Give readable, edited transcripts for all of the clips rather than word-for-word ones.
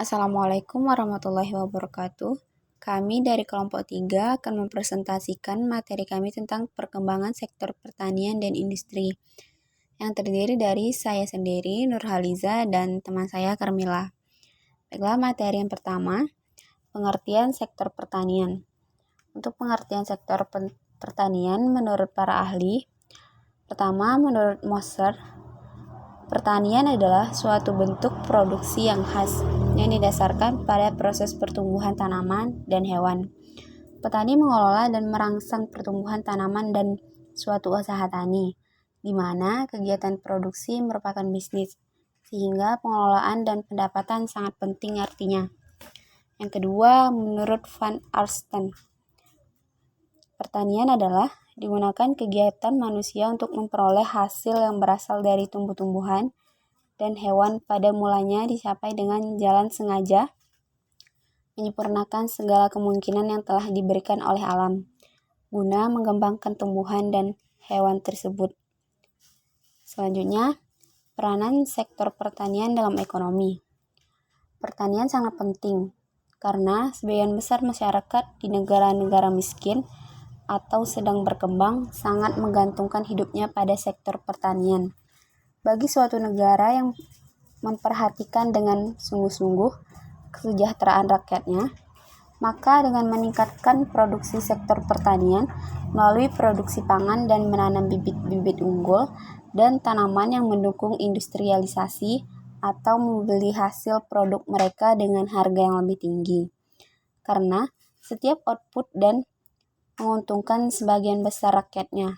Assalamualaikum warahmatullahi wabarakatuh. Kami dari kelompok 3 akan mempresentasikan materi kami tentang perkembangan sektor pertanian dan industri, yang terdiri dari saya sendiri, Nurhaliza, dan teman saya, Karmila. Baiklah, materi yang pertama, pengertian sektor pertanian. Untuk pengertian sektor pertanian menurut para ahli, pertama, menurut Moser, pertanian adalah suatu bentuk produksi yang khas yang didasarkan pada proses pertumbuhan tanaman dan hewan. Petani mengelola dan merangsang pertumbuhan tanaman dan suatu usaha tani, di mana kegiatan produksi merupakan bisnis, sehingga pengelolaan dan pendapatan sangat penting artinya. Yang kedua, menurut Van Arsten, pertanian adalah digunakan kegiatan manusia untuk memperoleh hasil yang berasal dari tumbuh-tumbuhan dan hewan pada mulanya dicapai dengan jalan sengaja, menyempurnakan segala kemungkinan yang telah diberikan oleh alam, guna mengembangkan tumbuhan dan hewan tersebut. Selanjutnya, peranan sektor pertanian dalam ekonomi. Pertanian sangat penting, karena sebagian besar masyarakat di negara-negara miskin atau sedang berkembang sangat menggantungkan hidupnya pada sektor pertanian. Bagi suatu negara yang memperhatikan dengan sungguh-sungguh kesejahteraan rakyatnya, maka dengan meningkatkan produksi sektor pertanian melalui produksi pangan dan menanam bibit-bibit unggul dan tanaman yang mendukung industrialisasi atau membeli hasil produk mereka dengan harga yang lebih tinggi. Karena setiap output dan menguntungkan sebagian besar rakyatnya,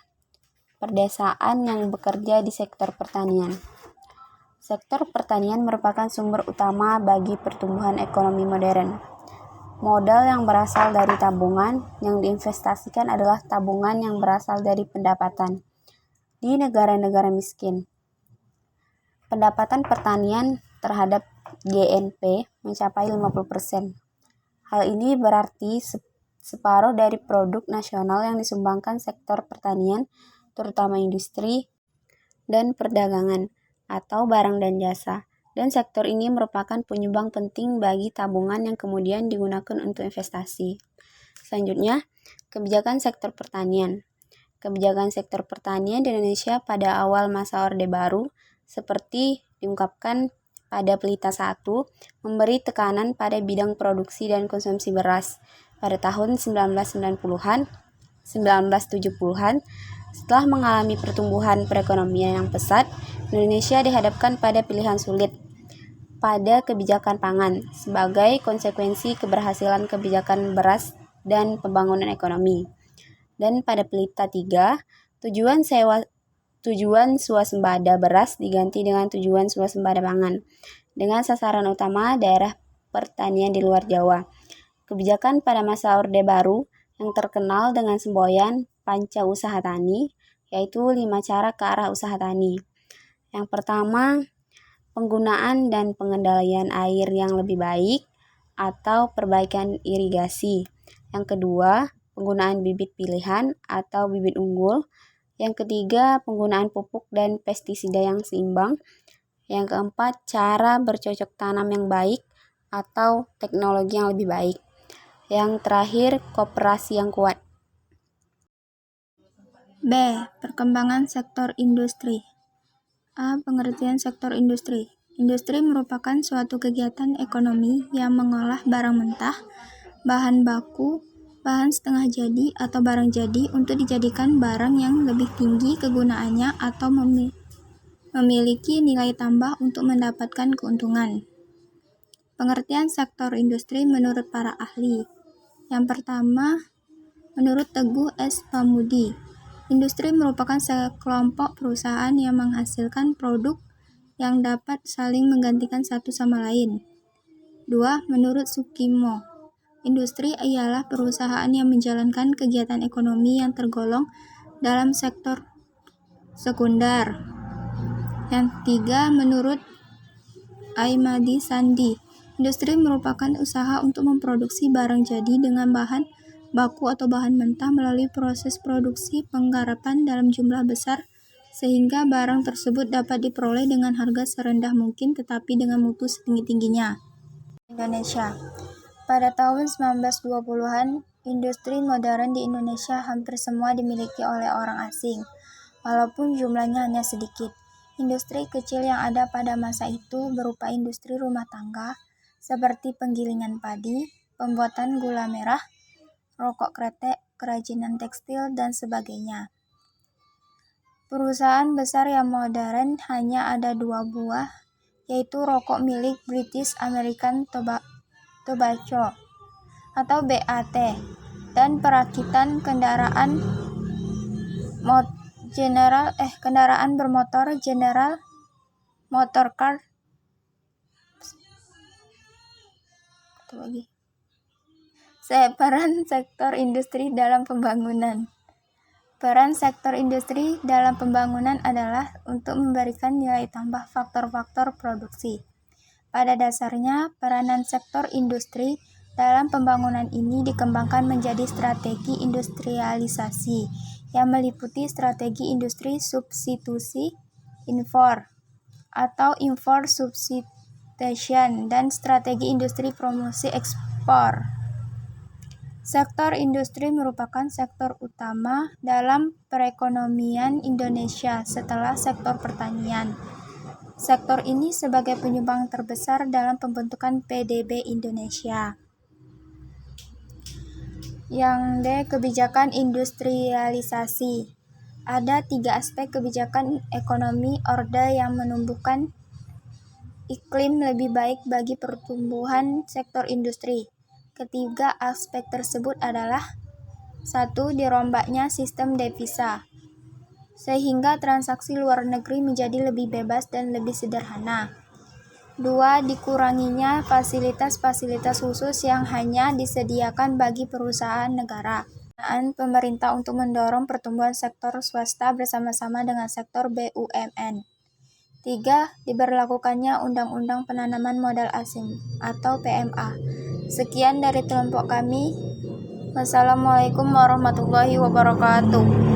perdesaan yang bekerja di sektor pertanian. Sektor pertanian merupakan sumber utama bagi pertumbuhan ekonomi modern. Modal yang berasal dari tabungan yang diinvestasikan adalah tabungan yang berasal dari pendapatan. Di negara-negara miskin, pendapatan pertanian terhadap GNP mencapai 50%. Hal ini berarti separuh dari produk nasional yang disumbangkan sektor pertanian, terutama industri dan perdagangan atau barang dan jasa. Dan sektor ini merupakan penyumbang penting bagi tabungan yang kemudian digunakan untuk investasi. Selanjutnya, kebijakan sektor pertanian. Kebijakan sektor pertanian di Indonesia pada awal masa Orde Baru, seperti diungkapkan pada Pelita 1, memberi tekanan pada bidang produksi dan konsumsi beras pada tahun 1990-an, 1970-an. Setelah mengalami pertumbuhan perekonomian yang pesat, Indonesia dihadapkan pada pilihan sulit pada kebijakan pangan sebagai konsekuensi keberhasilan kebijakan beras dan pembangunan ekonomi. Dan pada Pelita 3, tujuan swasembada beras diganti dengan tujuan swasembada pangan, dengan sasaran utama daerah pertanian di luar Jawa. Kebijakan pada masa Orde Baru yang terkenal dengan semboyan Panca Usaha Tani, yaitu 5 cara ke arah usaha tani. Yang pertama, penggunaan dan pengendalian air yang lebih baik atau perbaikan irigasi. Yang kedua, penggunaan bibit pilihan atau bibit unggul. Yang ketiga, penggunaan pupuk dan pestisida yang seimbang. Yang keempat, cara bercocok tanam yang baik atau teknologi yang lebih baik. Yang terakhir, koperasi yang kuat. B. Perkembangan sektor industri. A. Pengertian sektor industri. Industri merupakan suatu kegiatan ekonomi yang mengolah barang mentah, bahan baku, bahan setengah jadi, atau barang jadi untuk dijadikan barang yang lebih tinggi kegunaannya atau memiliki nilai tambah untuk mendapatkan keuntungan. Pengertian sektor industri menurut para ahli. Yang pertama, menurut Teguh S. Pamudi, industri merupakan sekelompok perusahaan yang menghasilkan produk yang dapat saling menggantikan satu sama lain. 2. Menurut Sukimo, industri ialah perusahaan yang menjalankan kegiatan ekonomi yang tergolong dalam sektor sekunder. Yang 3. Menurut Aimadi Sandi, industri merupakan usaha untuk memproduksi barang jadi dengan bahan baku atau bahan mentah melalui proses produksi penggarapan dalam jumlah besar sehingga barang tersebut dapat diperoleh dengan harga serendah mungkin tetapi dengan mutu setinggi-tingginya. Indonesia. Pada tahun 1920-an, industri modern di Indonesia hampir semua dimiliki oleh orang asing, walaupun jumlahnya hanya sedikit. Industri kecil yang ada pada masa itu berupa industri rumah tangga, seperti penggilingan padi, pembuatan gula merah, rokok kretek, kerajinan tekstil, dan sebagainya. Perusahaan besar yang modern hanya ada 2 buah, yaitu rokok milik British American Tobacco atau BAT, dan perakitan kendaraan bermotor General Motor Car. Peran sektor industri dalam pembangunan. Peran sektor industri dalam pembangunan adalah untuk memberikan nilai tambah faktor-faktor produksi. Pada dasarnya, peranan sektor industri dalam pembangunan ini dikembangkan menjadi strategi industrialisasi yang meliputi strategi industri substitusi impor atau import substitution dan strategi industri promosi ekspor. Sektor industri merupakan sektor utama dalam perekonomian Indonesia setelah sektor pertanian. Sektor ini sebagai penyumbang terbesar dalam pembentukan PDB Indonesia. Yang D. Kebijakan industrialisasi. Ada 3 aspek kebijakan ekonomi Orde yang menumbuhkan iklim lebih baik bagi pertumbuhan sektor industri. Ketiga aspek tersebut adalah: 1. Dirombaknya sistem devisa, sehingga transaksi luar negeri menjadi lebih bebas dan lebih sederhana. 2. Dikuranginya fasilitas-fasilitas khusus yang hanya disediakan bagi perusahaan negara. Pemerintah untuk mendorong pertumbuhan sektor swasta bersama-sama dengan sektor BUMN. 3. Diberlakukannya Undang-Undang Penanaman Modal Asing atau PMA. Sekian dari kelompok kami. Wassalamualaikum warahmatullahi wabarakatuh.